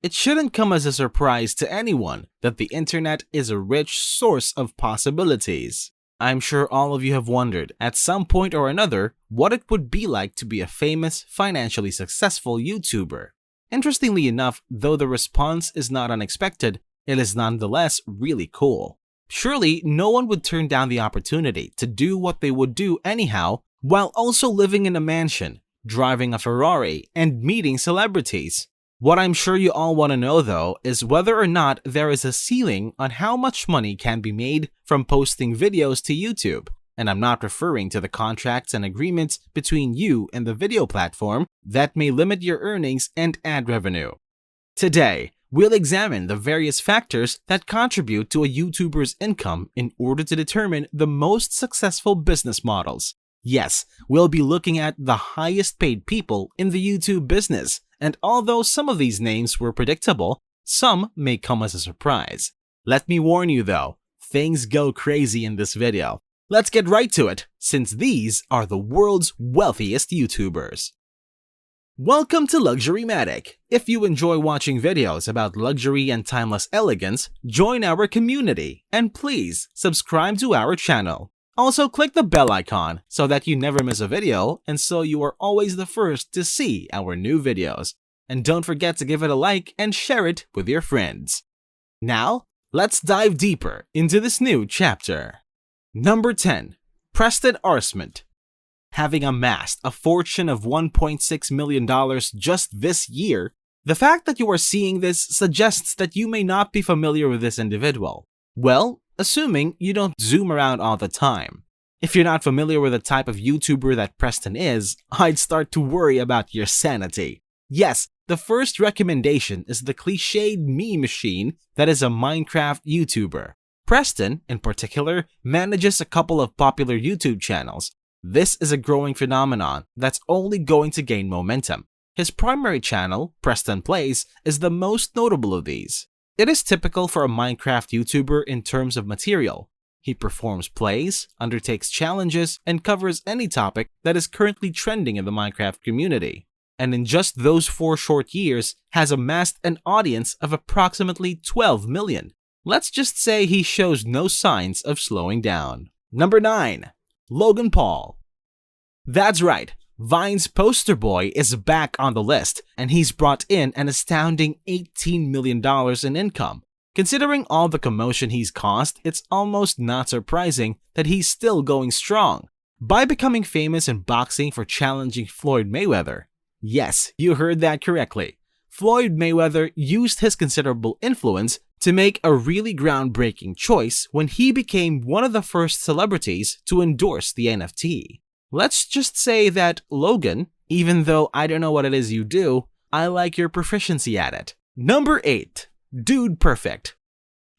It shouldn't come as a surprise to anyone that the internet is a rich source of possibilities. I'm sure all of you have wondered, at some point or another, what it would be like to be a famous, financially successful YouTuber. Interestingly enough, though the response is not unexpected, it is nonetheless really cool. Surely, no one would turn down the opportunity to do what they would do anyhow, while also living in a mansion, driving a Ferrari, and meeting celebrities. What I'm sure you all want to know though is whether or not there is a ceiling on how much money can be made from posting videos to YouTube. And I'm not referring to the contracts and agreements between you and the video platform that may limit your earnings and ad revenue. Today, we'll examine the various factors that contribute to a YouTuber's income in order to determine the most successful business models. Yes, we'll be looking at the highest paid people in the YouTube business, and although some of these names were predictable, some may come as a surprise. Let me warn you though, things go crazy in this video. Let's get right to it, since these are the world's wealthiest YouTubers. Welcome to Luxurymatic. If you enjoy watching videos about luxury and timeless elegance, join our community, and please subscribe to our channel. Also, click the bell icon so that you never miss a video and so you are always the first to see our new videos. And don't forget to give it a like and share it with your friends. Now, let's dive deeper into this new chapter. Number 10. Preston Arsmont. Having amassed a fortune of $1.6 million just this year, the fact that you are seeing this suggests that you may not be familiar with this individual. Well, assuming you don't zoom around all the time. If you're not familiar with the type of YouTuber that Preston is, I'd start to worry about your sanity. Yes, the first recommendation is the cliched meme machine that is a Minecraft YouTuber. Preston, in particular, manages a couple of popular YouTube channels. This is a growing phenomenon that's only going to gain momentum. His primary channel, Preston Plays, is the most notable of these. It is typical for a Minecraft YouTuber in terms of material. He performs plays, undertakes challenges, and covers any topic that is currently trending in the Minecraft community. And in just those 4 short years, has amassed an audience of approximately 12 million. Let's just say he shows no signs of slowing down. Number 9. Logan Paul. That's right. Vine's poster boy is back on the list, and he's brought in an astounding $18 million in income. Considering all the commotion he's caused, it's almost not surprising that he's still going strong. By becoming famous in boxing for challenging Floyd Mayweather. Yes, you heard that correctly. Floyd Mayweather used his considerable influence to make a really groundbreaking choice when he became one of the first celebrities to endorse the NFT. Let's just say that Logan, even though I don't know what it is you do, I like your proficiency at it. Number 8. Dude Perfect.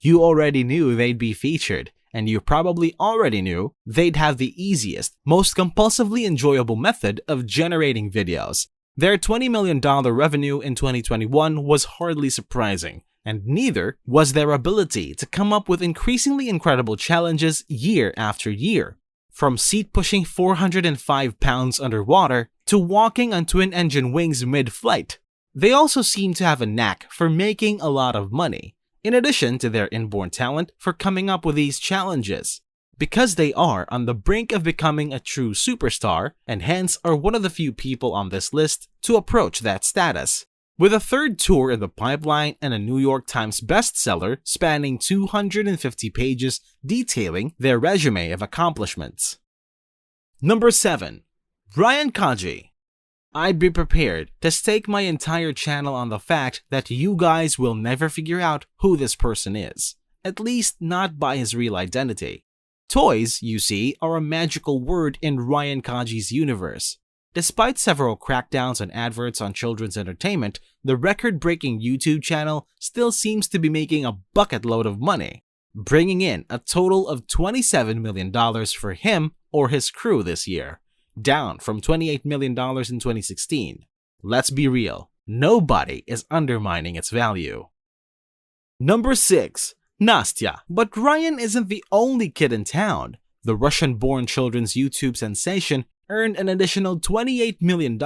You already knew they'd be featured, and you probably already knew they'd have the easiest, most compulsively enjoyable method of generating videos. Their $20 million revenue in 2021 was hardly surprising, and neither was their ability to come up with increasingly incredible challenges year after year. From seat-pushing 405 pounds underwater to walking on twin-engine wings mid-flight. They also seem to have a knack for making a lot of money, in addition to their inborn talent for coming up with these challenges. Because they are on the brink of becoming a true superstar, and hence are one of the few people on this list to approach that status. With a 3rd tour in the pipeline and a New York Times bestseller spanning 250 pages detailing their resume of accomplishments. Number 7. Ryan Kaji. I'd be prepared to stake my entire channel on the fact that you guys will never figure out who this person is, at least not by his real identity. Toys, you see, are a magical word in Ryan Kaji's universe. Despite several crackdowns on adverts on children's entertainment, the record-breaking YouTube channel still seems to be making a bucket load of money, bringing in a total of $27 million for him or his crew this year, down from $28 million in 2016. Let's be real, nobody is undermining its value. Number 6. Nastya. But Ryan isn't the only kid in town. The Russian-born children's YouTube sensation earned an additional $28 million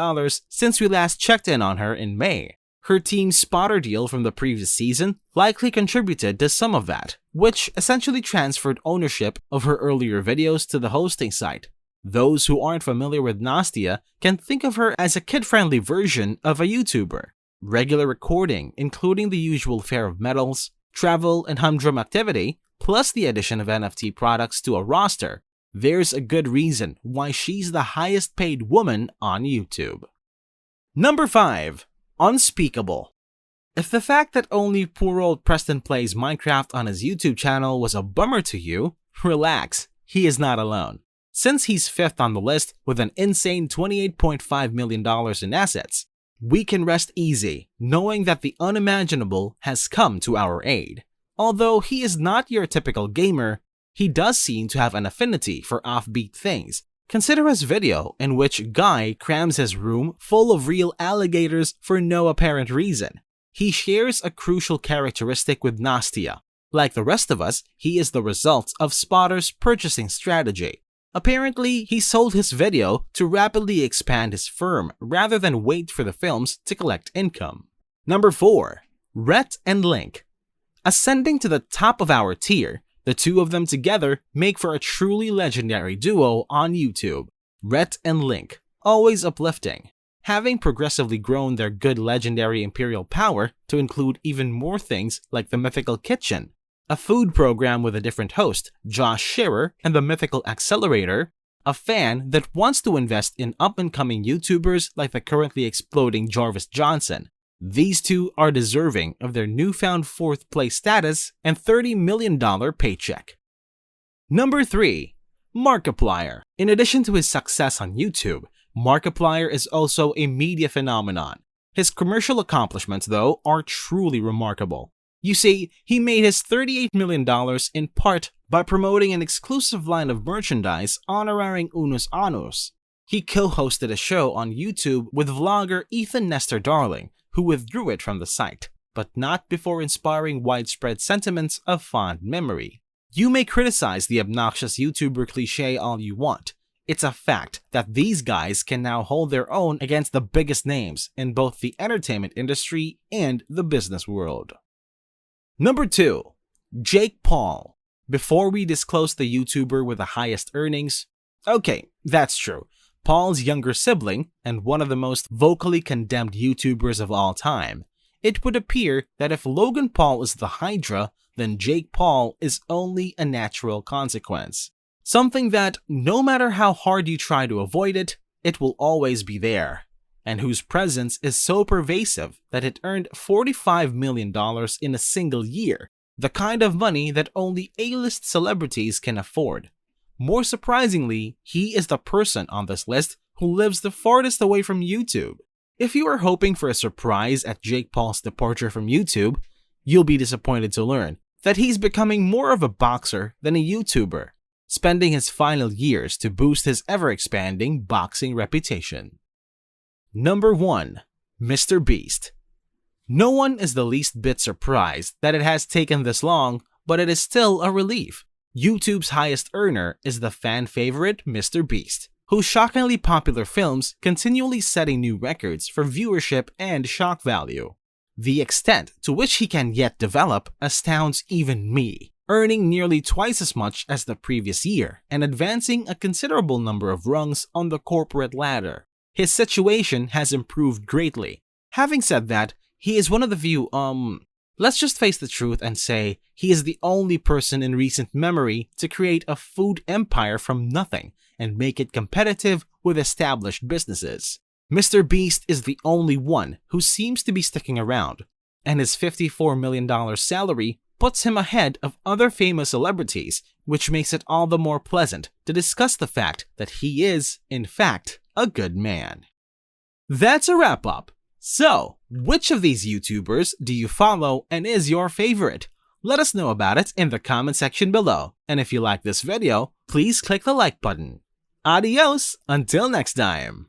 since we last checked in on her in May. Her team spotter deal from the previous season likely contributed to some of that, which essentially transferred ownership of her earlier videos to the hosting site. Those who aren't familiar with Nastia can think of her as a kid-friendly version of a YouTuber. Regular recording, including the usual fare of medals, travel, and humdrum activity, plus the addition of NFT products to a roster. There's a good reason why she's the highest paid woman on YouTube. Number 5. Unspeakable. If the fact that only poor old Preston plays Minecraft on his YouTube channel was a bummer to you, relax, he is not alone. Since he's 5th on the list with an insane $28.5 million in assets, we can rest easy knowing that the unimaginable has come to our aid. Although he is not your typical gamer, he does seem to have an affinity for offbeat things. Consider his video in which Guy crams his room full of real alligators for no apparent reason. He shares a crucial characteristic with Nastia. Like the rest of us, he is the result of Spotter's purchasing strategy. Apparently, he sold his video to rapidly expand his firm rather than wait for the films to collect income. Number 4. Rhett and Link. Ascending to the top of our tier, the two of them together make for a truly legendary duo on YouTube. Rhett and Link, always uplifting. Having progressively grown their good legendary imperial power to include even more things like the Mythical Kitchen, a food program with a different host, Josh Scherer, and the Mythical Accelerator, a fan that wants to invest in up-and-coming YouTubers like the currently exploding Jarvis Johnson. These two are deserving of their newfound 4th place status and $30 million paycheck. Number 3. Markiplier. In addition to his success on YouTube, Markiplier is also a media phenomenon. His commercial accomplishments, though, are truly remarkable. You see, he made his $38 million in part by promoting an exclusive line of merchandise honoring Unus Annus. He co-hosted a show on YouTube with vlogger Ethan Nestor Darling, who withdrew it from the site, but not before inspiring widespread sentiments of fond memory. You may criticize the obnoxious YouTuber cliché all you want. It's a fact that these guys can now hold their own against the biggest names in both the entertainment industry and the business world. Number 2. Jake Paul. Before we disclose the YouTuber with the highest earnings, okay, that's true. Paul's younger sibling, and one of the most vocally condemned YouTubers of all time, it would appear that if Logan Paul is the Hydra, then Jake Paul is only a natural consequence. Something that, no matter how hard you try to avoid it, it will always be there, and whose presence is so pervasive that it earned $45 million in a single year, the kind of money that only A-list celebrities can afford. More surprisingly, he is the person on this list who lives the farthest away from YouTube. If you are hoping for a surprise at Jake Paul's departure from YouTube, you'll be disappointed to learn that he's becoming more of a boxer than a YouTuber, spending his final years to boost his ever-expanding boxing reputation. Number 1. Mr. Beast. No one is the least bit surprised that it has taken this long, but it is still a relief. YouTube's highest earner is the fan favorite Mr. Beast, whose shockingly popular films continually setting new records for viewership and shock value. The extent to which he can yet develop astounds even me, earning nearly twice as much as the previous year and advancing a considerable number of rungs on the corporate ladder. His situation has improved greatly. Having said that, he is one of the few, let's just face the truth and say he is the only person in recent memory to create a food empire from nothing and make it competitive with established businesses. Mr. Beast is the only one who seems to be sticking around, and his $54 million salary puts him ahead of other famous celebrities, which makes it all the more pleasant to discuss the fact that he is, in fact, a good man. That's a wrap-up. So, which of these YouTubers do you follow and is your favorite? Let us know about it in the comment section below, and if you like this video, please click the like button. Adios, until next time!